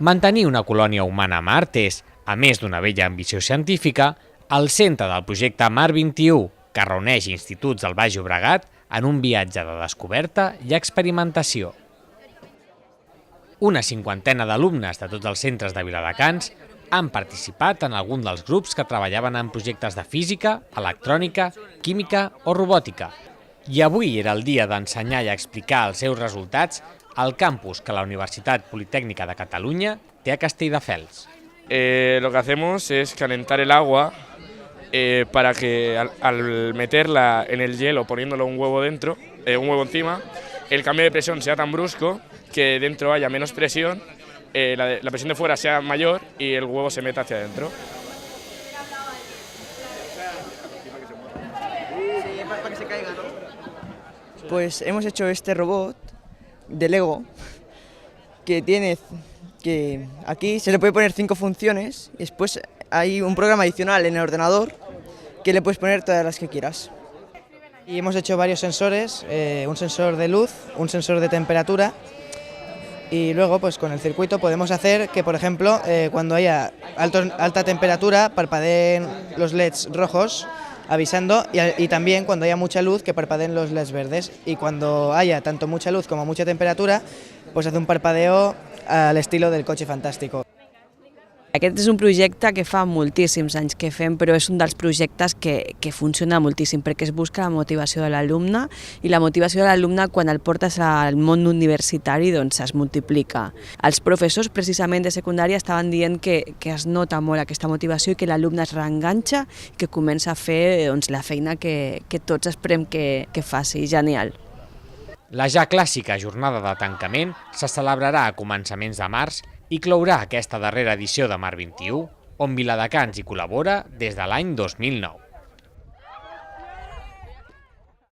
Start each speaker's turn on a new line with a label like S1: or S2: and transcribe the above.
S1: Mantenir una colònia humana a Mart és, a més d'una bella ambició científica, el centre del projecte Mart 21, que reuneix instituts del Baix Llobregat en un viatge de descoberta i experimentació. Una cinquantena d'alumnes de tots els centres de Viladecans han participat en algun dels grups que treballaven en projectes de física, electrònica, química o robòtica. I avui era el dia d'ensenyar i explicar els seus resultats al campus que la Universitat Politècnica de Catalunya té a Castelldefels.
S2: Lo que hacemos es calentar el agua para que al meterla en el hielo, poniéndolo un huevo dentro, un huevo encima, el cambio de presión sea tan brusco que dentro haya menos presión, la presión de fuera sea mayor y el huevo se meta hacia adentro.
S3: Pues hemos hecho este robot de Lego que aquí se le puede poner 5 funciones y después hay un programa adicional en el ordenador que le puedes poner todas las que quieras.
S4: Y hemos hecho varios sensores, un sensor de luz, un sensor de temperatura y luego pues con el circuito podemos hacer que, por ejemplo, cuando haya alta temperatura parpadeen los LEDs rojos avisando y también cuando haya mucha luz que parpadeen los LEDs verdes, y cuando haya tanto mucha luz como mucha temperatura pues hace un parpadeo al estilo del Coche Fantástico.
S5: Aquest és un projecte que fa moltíssims anys que fem, però és un dels projectes que funciona moltíssim perquè es busca la motivació de l'alumne, i la motivació de l'alumne quan el portes al món universitari doncs es multiplica. Els professors precisament de secundària estaven dient que es nota molt aquesta motivació i que l'alumne es reenganxa i que comença a fer la feina que tots esperem que faci. Genial.
S1: La ja clàssica jornada de tancament se celebrarà a començaments de març i clourà aquesta darrera edició de Mart 21, on Viladecans hi col·labora des de l'any 2009.